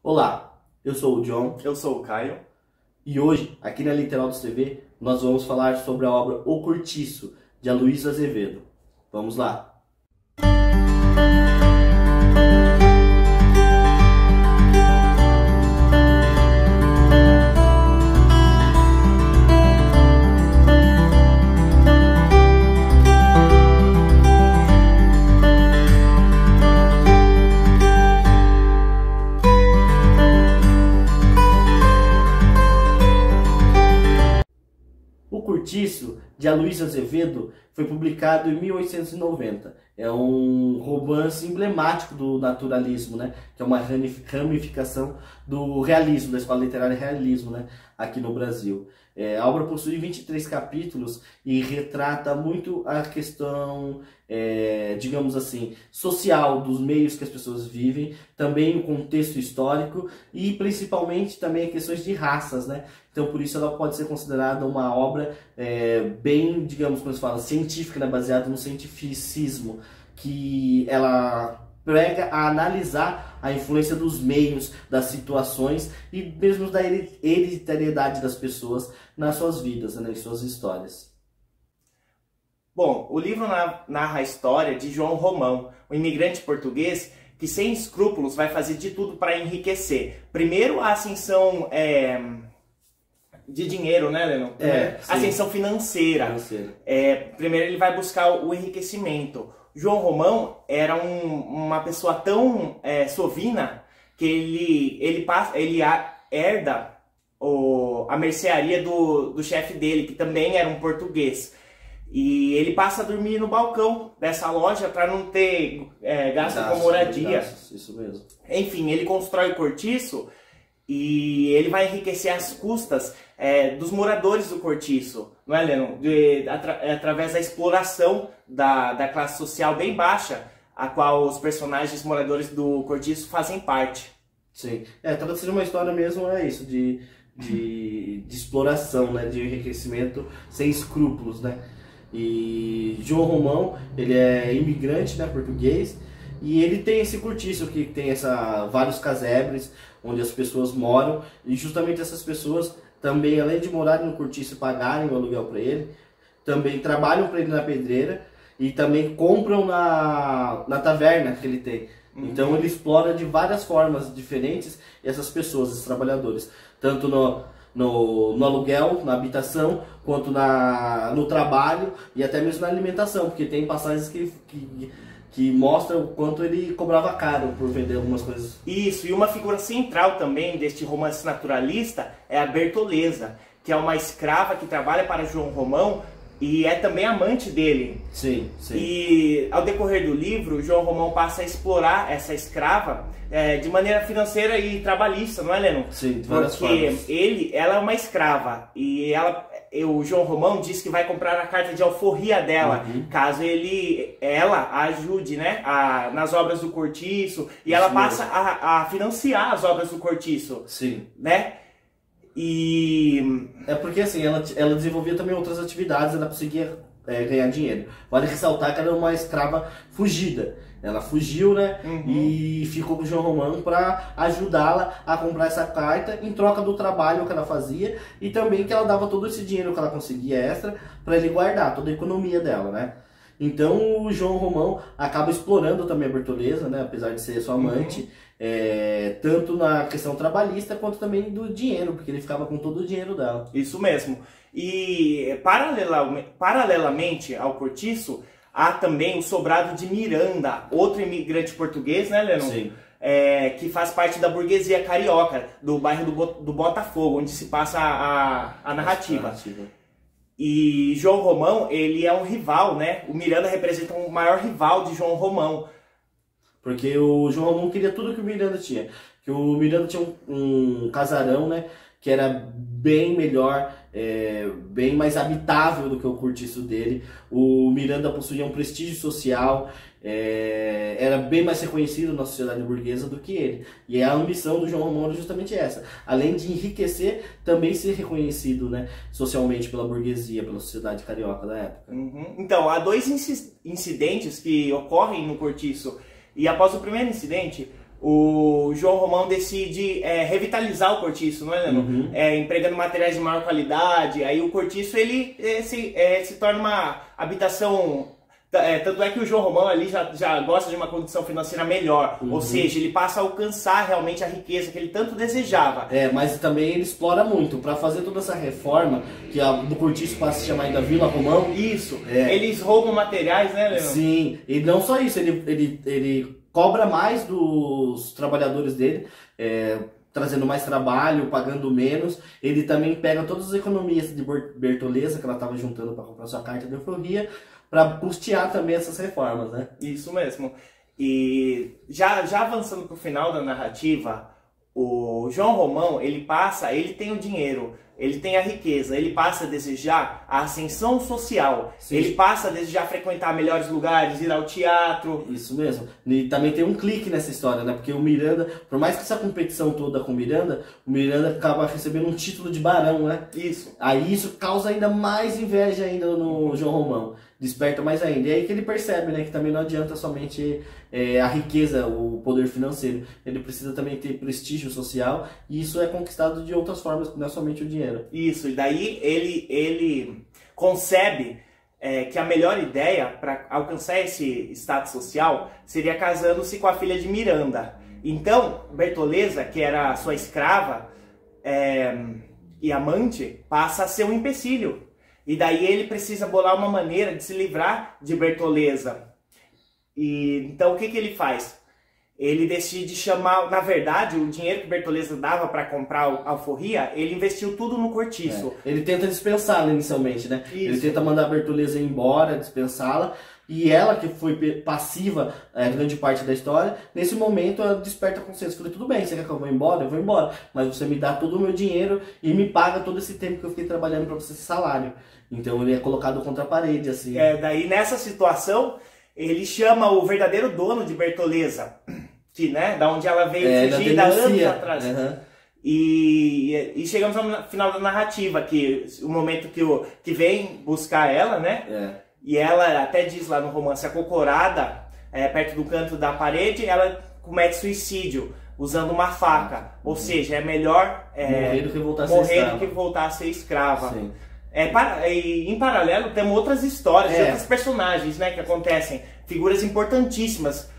Olá, eu sou o John. Eu sou o Caio. E hoje, aqui na Literaldos TV, nós vamos falar sobre a obra O Cortiço, de Aloysio Azevedo. Vamos lá! O Cortiço, de Aloysio Azevedo, foi publicado em 1890. É um romance emblemático do naturalismo, né? Que é uma ramificação do realismo, da escola literária realismo, né? Aqui no Brasil. A obra possui 23 capítulos e retrata muito a questão, digamos assim, social dos meios que as pessoas vivem, também o contexto histórico e principalmente também questões de raças, né? Então por isso ela pode ser considerada uma obra bem, digamos, como se fala, científica, né? Baseada no cientificismo, que ela prega a analisar a influência dos meios, das situações e mesmo da hereditariedade das pessoas nas suas vidas, né, em suas histórias. Bom, o livro narra a história de João Romão, um imigrante português que sem escrúpulos vai fazer de tudo para enriquecer. Primeiro a ascensão de dinheiro, né, Lennon? Ascensão financeira. Primeiro ele vai buscar o enriquecimento. João Romão era uma pessoa tão sovina que ele herda a mercearia do chefe dele, que também era um português. E ele passa a dormir no balcão dessa loja para não ter gasto com moradia. Isso mesmo. Enfim, ele constrói o cortiço e ele vai enriquecer às custas dos moradores do cortiço, não é, Lennon? Através da exploração da classe social bem baixa, a qual os personagens moradores do cortiço fazem parte. Sim, trata-se de uma história mesmo, isso, de exploração, né, de enriquecimento sem escrúpulos, né? E João Romão, ele é imigrante, né, português, e ele tem esse cortiço que tem vários casebres onde as pessoas moram, e justamente essas pessoas também, além de morarem no cortiço e pagarem o aluguel para ele, também trabalham para ele na pedreira e também compram na taverna que ele tem. Então ele explora de várias formas diferentes essas pessoas, esses trabalhadores, tanto no aluguel, na habitação, quanto no trabalho e até mesmo na alimentação, porque tem passagens que mostram o quanto ele cobrava caro por vender algumas coisas. Isso, e uma figura central também deste romance naturalista é a Bertoleza, que é uma escrava que trabalha para João Romão e é também amante dele. Sim, sim. E ao decorrer do livro, João Romão passa a explorar essa escrava de maneira financeira e trabalhista, não é, Lennon? Sim, de várias formas. Porque ela é uma escrava e o João Romão diz que vai comprar a carta de alforria dela, caso ela ajude, né, nas obras do cortiço, e ela passa a financiar as obras do cortiço. Sim. Né? E porque assim, ela desenvolvia também outras atividades, ela conseguia ganhar dinheiro. Vale ressaltar que ela era uma escrava fugida. Ela fugiu, né? E ficou com o João Romão para ajudá-la a comprar essa carta em troca do trabalho que ela fazia e também que ela dava todo esse dinheiro que ela conseguia extra para ele guardar, toda a economia dela, né? Então o João Romão acaba explorando também a Bertoleza, né? Apesar de ser sua amante, tanto na questão trabalhista quanto também do dinheiro, porque ele ficava com todo o dinheiro dela. Isso mesmo. E paralelamente ao cortiço, há também o sobrado de Miranda, outro imigrante português, né, Lennon? Sim. Que faz parte da burguesia carioca, do bairro do Botafogo, onde se passa a narrativa. E João Romão, ele é um rival, né? O Miranda representa o maior rival de João Romão. Porque o João Romão queria tudo que o Miranda tinha. Que o Miranda tinha um casarão, né? Que era bem melhor, bem mais habitável do que o cortiço dele. O Miranda possuía um prestígio social, era bem mais reconhecido na sociedade burguesa do que ele. E a ambição do João Romão era justamente essa. Além de enriquecer, também ser reconhecido, né, socialmente pela burguesia, pela sociedade carioca da época. Então, há dois incidentes que ocorrem no cortiço. E após o primeiro incidente, o João Romão decide revitalizar o cortiço, não é, Leandro? Empregando materiais de maior qualidade. Aí o cortiço ele se torna uma habitação. Tanto é que o João Romão ali já gosta de uma condição financeira melhor, ou seja, ele passa a alcançar realmente a riqueza que ele tanto desejava. Mas também ele explora muito, para fazer toda essa reforma, que do cortiço passa a se chamar ainda Vila Romão. Isso, eles roubam materiais, né, Leandro? Sim, e não só isso, ele cobra mais dos trabalhadores dele, trazendo mais trabalho, pagando menos. Ele também pega todas as economias de Bertoleza, que ela estava juntando para comprar sua carta de alforria, para custear também essas reformas, né? Isso mesmo. E já avançando para o final da narrativa, o João Romão, ele tem o dinheiro, ele tem a riqueza, ele passa a desejar a ascensão social. Sim. Ele passa a desejar frequentar melhores lugares, ir ao teatro. Isso mesmo. E também tem um clique nessa história, né? Porque o Miranda, por mais que essa competição toda com o Miranda acaba recebendo um título de barão, né? Isso. Aí isso causa ainda mais inveja ainda no João Romão. Desperta mais ainda. E aí que ele percebe, né, que também não adianta somente a riqueza, o poder financeiro. Ele precisa também ter prestígio social, e isso é conquistado de outras formas, não é somente o dinheiro. Isso, e daí ele concebe que a melhor ideia para alcançar esse status social seria casando-se com a filha de Miranda. Então, Bertoleza, que era sua escrava e amante, passa a ser um empecilho. E daí ele precisa bolar uma maneira de se livrar de Bertoleza. E então o que ele faz? Ele decide chamar, na verdade, o dinheiro que Bertoleza dava para comprar a alforria, ele investiu tudo no cortiço. Ele tenta dispensá-la inicialmente, né? Isso. Ele tenta mandar a Bertoleza embora, dispensá-la. E ela, que foi passiva grande parte da história, nesse momento ela desperta a consciência. Falei, tudo bem, você quer que eu vou embora? Eu vou embora. Mas você me dá todo o meu dinheiro e me paga todo esse tempo que eu fiquei trabalhando para você, esse salário. Então ele é colocado contra a parede, assim. Daí nessa situação, ele chama o verdadeiro dono de Bertoleza, que, né, da onde ela veio fugida anos atrás. E chegamos ao final da narrativa, que o momento que vem buscar ela, né? E ela até diz lá no romance, acocorada, perto do canto da parede, ela comete suicídio, usando uma faca. Ou seja, é melhor morrer do que voltar a ser escrava. Sim. E em paralelo, temos outras histórias, de outros personagens, né, que acontecem. Figuras importantíssimas,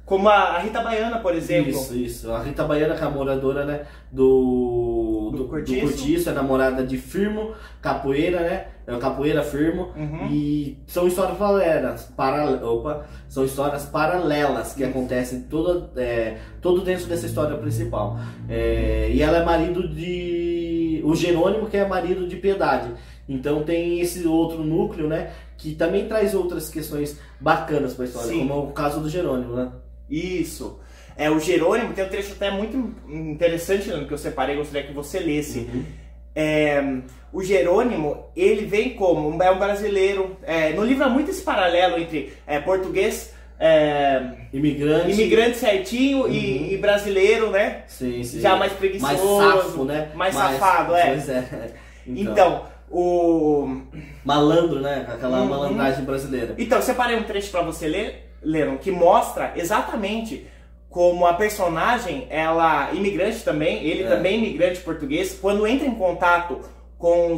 como a Rita Baiana, por exemplo. Isso. A Rita Baiana, que é a moradora, né, do cortiço, é namorada de Firmo, capoeira, né? É o capoeira Firmo. E são histórias paralelas que acontecem todo dentro dessa história principal. E ela é marido de... o Jerônimo, que é marido de Piedade. Então tem esse outro núcleo, né, que também traz outras questões bacanas para a história. Sim. Como o caso do Jerônimo, né? Isso. O Jerônimo tem um trecho até muito interessante, que eu separei, gostaria que você lesse. O Jerônimo, ele vem como um brasileiro. No livro há muito esse paralelo entre português, imigrante certinho e brasileiro, né? Sim. Já mais preguiçoso, mais safo, né? Mais safado, Pois Então, o malandro, né? Aquela malandragem brasileira. Então, eu separei um trecho para você ler, Leron, que mostra exatamente como a personagem, ela imigrante também, ele também imigrante português, quando entra em contato com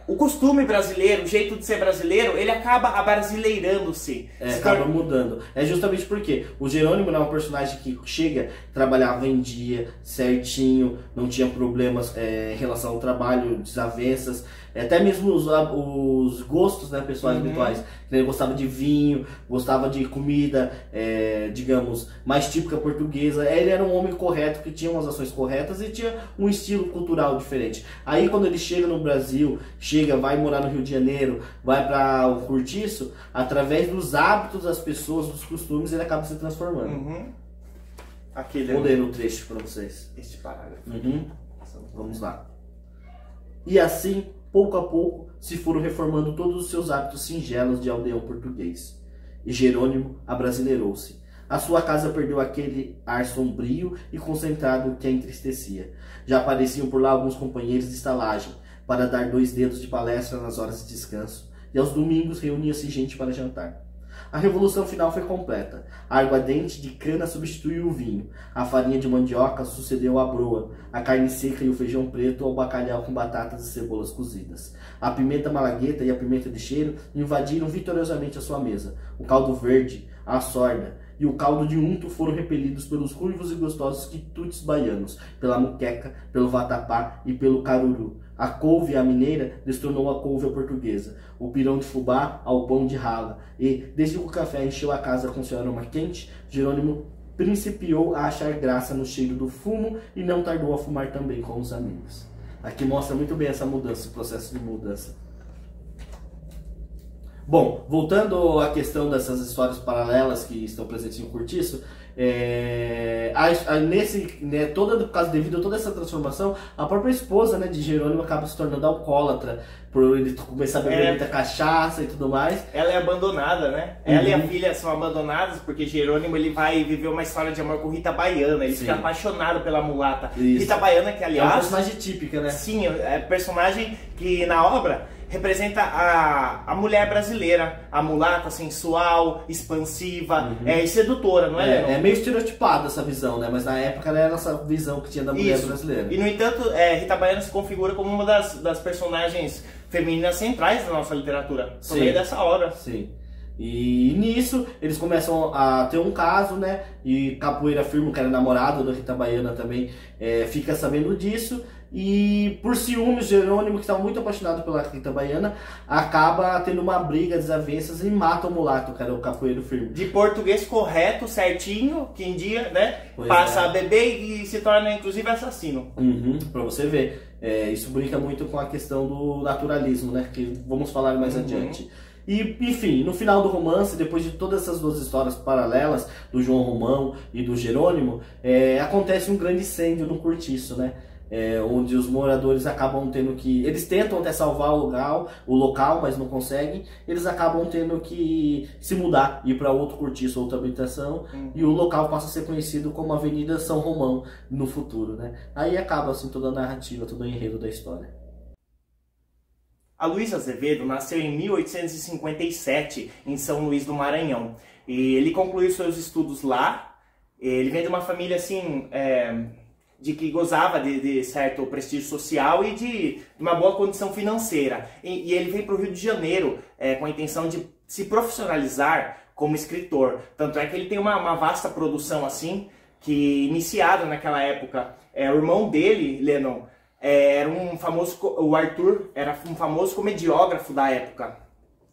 o costume brasileiro, o jeito de ser brasileiro, ele acaba abrasileirando-se. Acaba mudando. É justamente porque o Jerônimo é um personagem que chega, trabalhava, vendia certinho, não tinha problemas em relação ao trabalho, desavenças, até mesmo os gostos, né, pessoais habituais. Ele gostava de vinho, gostava de comida, digamos, mais típica portuguesa. Ele era um homem correto, que tinha umas ações corretas e tinha um estilo cultural diferente. Aí quando ele chega no Brasil, vai morar no Rio de Janeiro, vai para o cortiço, através dos hábitos das pessoas, dos costumes, ele acaba se transformando. Vou ler o trecho para vocês. Este parágrafo. Vamos lá. E assim, pouco a pouco, se foram reformando todos os seus hábitos singelos de aldeão português. E Jerônimo abrasileirou-se. A sua casa perdeu aquele ar sombrio e concentrado que a entristecia. Já apareciam por lá alguns companheiros de estalagem, para dar 2 dedos de palestra nas horas de descanso, e aos domingos reunia-se gente para jantar. A revolução final foi completa. A aguardente de cana substituiu o vinho. A farinha de mandioca sucedeu à broa. A carne seca e o feijão preto ao bacalhau com batatas e cebolas cozidas. A pimenta malagueta e a pimenta de cheiro invadiram vitoriosamente a sua mesa. O caldo verde, a sorda e o caldo de unto foram repelidos pelos ruivos e gostosos quitutes baianos, pela muqueca, pelo vatapá e pelo caruru. A couve à mineira destornou a couve à portuguesa, o pirão de fubá ao pão de rala, e, desde que o café encheu a casa com seu aroma quente, Jerônimo principiou a achar graça no cheiro do fumo e não tardou a fumar também com os amigos. Aqui mostra muito bem essa mudança, esse processo de mudança. Bom, voltando à questão dessas histórias paralelas que estão presentes no Cortiço, por causa devido a toda essa transformação, a própria esposa, né, de Jerônimo acaba se tornando alcoólatra, por ele começar a beber muita cachaça e tudo mais. Ela é abandonada, né? Ela e a filha são abandonadas porque Jerônimo ele vai viver uma história de amor com Rita Baiana, ele fica apaixonado pela mulata. Isso. Rita Baiana, que aliás... É uma personagem típica, né? Sim, é personagem que na obra representa a mulher brasileira, a mulata sensual, expansiva e sedutora, não é, Lennon? É meio estereotipada essa visão, né? Mas na época ela era essa visão que tinha da mulher brasileira. E no entanto, Rita Baiana se configura como uma das personagens femininas centrais da nossa literatura, por meio dessa obra. Sim. E nisso eles começam a ter um caso, né? E Capoeira Firmo, que era namorado da Rita Baiana também, fica sabendo disso. E por ciúmes, Jerônimo, que estava muito apaixonado pela Rita Baiana, acaba tendo uma briga, desavenças e mata o mulato, que era o Capoeiro Firmo. De português correto, certinho, que em dia, né? Passa a beber e se torna inclusive assassino. Pra você ver. Isso brinca muito com a questão do naturalismo, né? Que vamos falar mais adiante. E, enfim, no final do romance, depois de todas essas duas histórias paralelas, do João Romão e do Jerônimo, acontece um grande incêndio no Cortiço, né? Onde os moradores acabam tendo que... Eles tentam até salvar o local, mas não conseguem. Eles acabam tendo que se mudar, ir para outro cortiço, outra habitação, e o local passa a ser conhecido como Avenida São Romão no futuro, né? Aí acaba assim toda a narrativa, todo o enredo da história. Aloysio Azevedo nasceu em 1857 em São Luís do Maranhão e ele concluiu seus estudos lá. Ele vem de uma família assim... de que gozava de certo prestígio social e de uma boa condição financeira. E ele veio para o Rio de Janeiro com a intenção de se profissionalizar como escritor. Tanto é que ele tem uma vasta produção assim, que iniciada naquela época. O irmão dele, Lennon, era o Arthur era um famoso comediógrafo da época.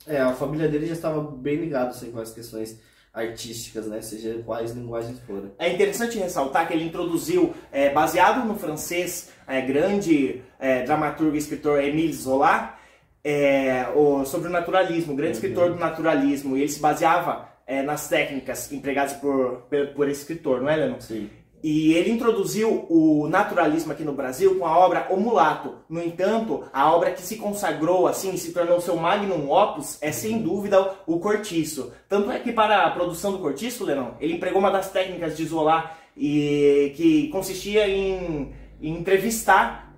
A família dele já estava bem ligada assim, com as questões artísticas, né? Seja quais linguagens forem. É interessante ressaltar que ele introduziu, baseado no francês, grande dramaturgo e escritor Émile Zola, sobre o naturalismo, o grande escritor do naturalismo, e ele se baseava nas técnicas empregadas por esse escritor, não é, Lennon? Sim. E ele introduziu o naturalismo aqui no Brasil com a obra O Mulato. No entanto, a obra que se consagrou, assim, se tornou seu magnum opus, é sem dúvida o Cortiço. Tanto é que para a produção do Cortiço, Lennon, ele empregou uma das técnicas de Zola, que consistia em entrevistar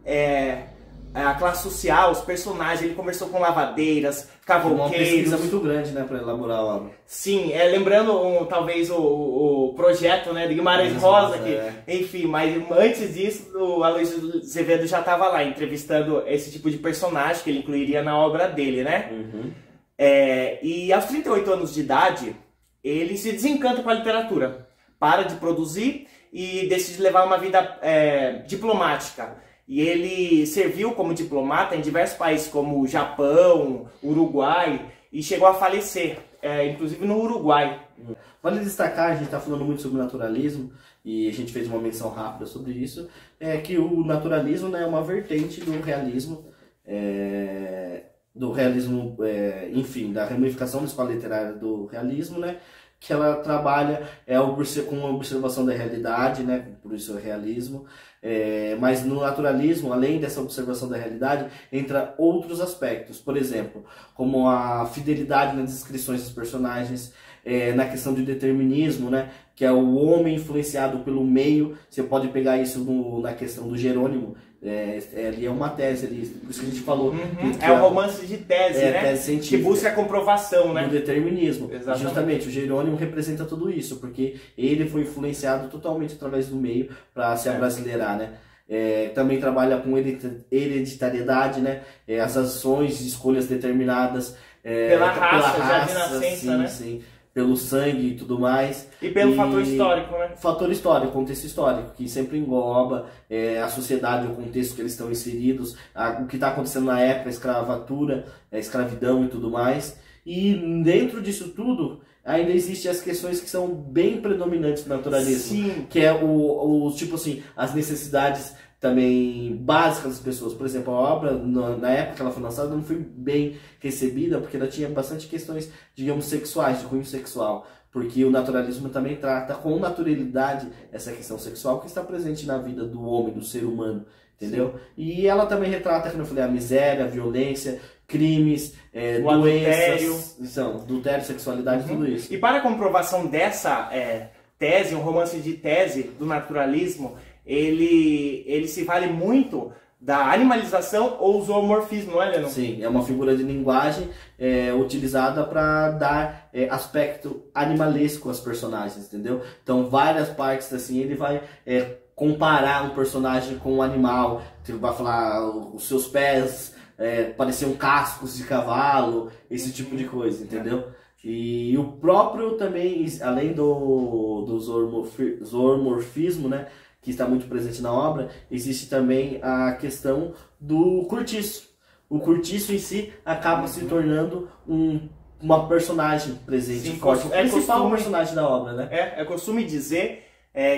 a classe social, os personagens. Ele conversou com lavadeiras, cavouqueiros. Uma pesquisa muito grande, né, para elaborar a obra. Sim, lembrando talvez o projeto, né, de Guimarães Rosa, enfim, mas antes disso o Aloysio Azevedo já estava lá entrevistando esse tipo de personagem que ele incluiria na obra dele, né? E aos 38 anos de idade, ele se desencanta com a literatura, para de produzir e decide levar uma vida diplomática. E ele serviu como diplomata em diversos países como Japão, Uruguai, e chegou a falecer, inclusive no Uruguai. Vale destacar, a gente está falando muito sobre naturalismo, e a gente fez uma menção rápida sobre isso, que o naturalismo, né, é uma vertente do realismo, enfim, da ramificação da escola literária do realismo, né, que ela trabalha com uma observação da realidade, né, por isso é realismo, mas no naturalismo, além dessa observação da realidade, entra outros aspectos, por exemplo, como a fidelidade nas descrições dos personagens, na questão de determinismo, né, que é o homem influenciado pelo meio. Você pode pegar isso na questão do Jerônimo, Ali é uma tese, ali, por isso que a gente falou. É um romance de tese, né? Tese científica. Que busca a comprovação, né? Do determinismo. Exatamente. Justamente, o Jerônimo representa tudo isso, porque ele foi influenciado totalmente através do meio para se abrasileirar, né? Também trabalha com hereditariedade, né? As ações, escolhas determinadas. Pela raça, já de nascença, sim, né? Sim. Pelo sangue e tudo mais. E pelo fator histórico, né? Fator histórico, contexto histórico, que sempre engloba a sociedade, o contexto que eles estão inseridos, o que está acontecendo na época, a escravatura, a escravidão e tudo mais. E dentro disso tudo, ainda existem as questões que são bem predominantes no naturalismo. Sim. Que é tipo assim, as necessidades também básicas das pessoas. Por exemplo, a obra, na época que ela foi lançada, não foi bem recebida, porque ela tinha bastante questões, digamos, sexuais, de cunho sexual. Porque o naturalismo também trata com naturalidade essa questão sexual que está presente na vida do homem, do ser humano, entendeu? Sim. E ela também retrata, como eu falei, a miséria, a violência, crimes, doenças, adultério, sexualidade, tudo isso. E para a comprovação dessa tese, um romance de tese do naturalismo, ele se vale muito da animalização ou zoomorfismo, não é, Lennon? Sim, é uma figura de linguagem utilizada para dar aspecto animalesco às personagens, entendeu? Então, várias partes, assim, ele vai comparar um personagem com um animal, ele vai falar os seus pés pareciam cascos de cavalo, esse tipo de coisa, entendeu? E o próprio também, além do zoomorfismo, né, que está muito presente na obra, existe também a questão do cortiço. O cortiço em si acaba se tornando uma personagem presente. Sim, forte, o principal personagem da obra, né? É costume dizer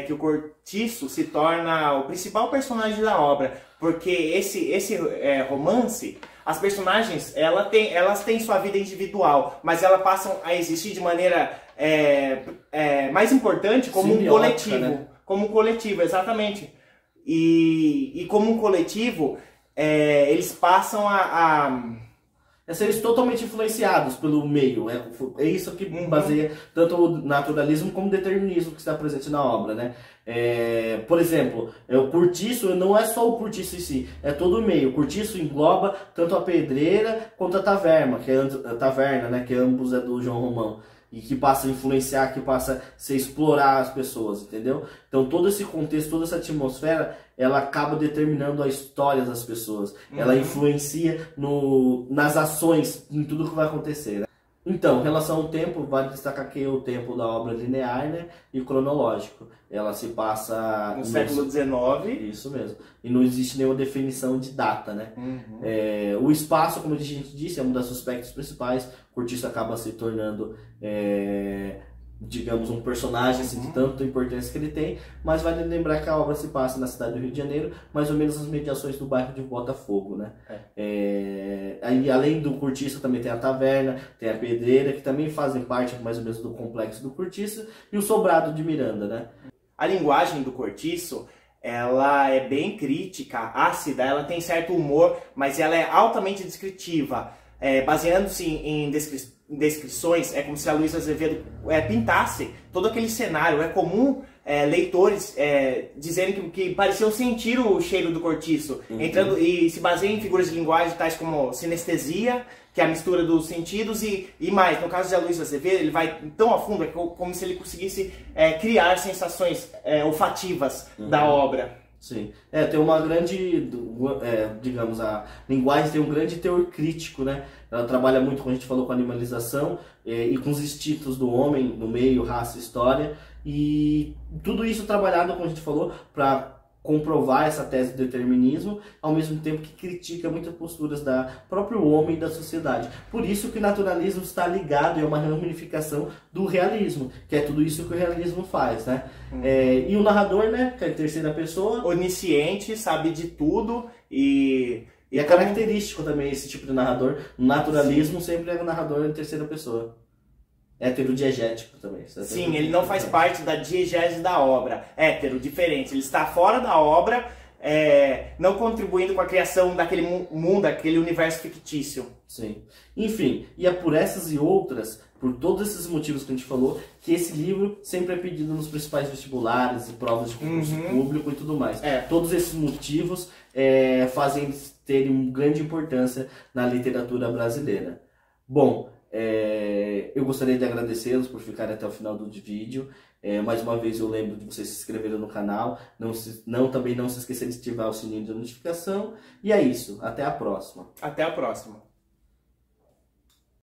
que o cortiço se torna o principal personagem da obra, porque esse romance, as personagens elas têm sua vida individual, mas elas passam a existir de maneira mais importante como um coletivo. Né? Como um coletivo, exatamente. E como um coletivo, eles passam a serem totalmente influenciados pelo meio. É isso que baseia tanto o naturalismo como o determinismo que está presente na obra, né? Por exemplo, o cortiço não é só o cortiço em si, é todo o meio. O cortiço engloba tanto a pedreira quanto a taverna, né? Que ambos é do João Romão. E que passa a influenciar, que passa a explorar as pessoas, entendeu? Então todo esse contexto, toda essa atmosfera, ela acaba determinando a história das pessoas. Ela influencia nas ações, em tudo que vai acontecer, né? Então, em relação ao tempo, vale destacar que o tempo da obra é linear, né, e cronológico. Ela se passa no século XIX. Isso mesmo. E não existe nenhuma definição de data, né? O espaço, como a gente disse, é um dos aspectos principais. O cortiço acaba se tornando, digamos, um personagem assim, de tanta importância que ele tem, mas vale lembrar que a obra se passa na cidade do Rio de Janeiro, mais ou menos nas mediações do bairro de Botafogo, né? Aí, além do cortiço, também tem a taverna, tem a pedreira, que também fazem parte mais ou menos do complexo do cortiço, e o sobrado de Miranda, né? A linguagem do cortiço, ela é bem crítica, ácida, ela tem certo humor, mas ela é altamente descritiva. Baseando-se em descrições, é como se a Luísa Azevedo pintasse todo aquele cenário. É comum leitores dizerem que pareciam sentir o cheiro do cortiço, entrando e se baseiam em figuras de linguagem tais como sinestesia, que é a mistura dos sentidos, e mais. No caso de Luísa Azevedo, ele vai tão a fundo, como se ele conseguisse criar sensações olfativas da obra. Sim, tem uma grande, digamos, a linguagem tem um grande teor crítico, né? Ela trabalha muito, como a gente falou, com a animalização e com os instintos do homem no meio, raça, história, e tudo isso trabalhado, como a gente falou, para comprovar essa tese do determinismo, ao mesmo tempo que critica muitas posturas da próprio homem e da sociedade. Por isso que o naturalismo está ligado, é uma ramificação do realismo, que é tudo isso que o realismo faz, né? E o narrador, né, que é a terceira pessoa, onisciente, sabe de tudo e é característico também esse tipo de narrador. No naturalismo sempre é o narrador em terceira pessoa. Heterodiegético também. Sim, ele não faz parte da diegese da obra. Hétero, diferente. Ele está fora da obra, não contribuindo com a criação daquele mundo, aquele universo fictício. Sim. Enfim, e é por essas e outras por todos esses motivos que a gente falou, que esse livro sempre é pedido nos principais vestibulares e provas de concurso público e tudo mais. Todos esses motivos fazem ter uma grande importância na literatura brasileira. Bom, eu gostaria de agradecê-los por ficarem até o final do vídeo. Mais uma vez eu lembro de vocês se inscreverem no canal, também não se esquecerem de ativar o sininho de notificação. E é isso, até a próxima. Até a próxima.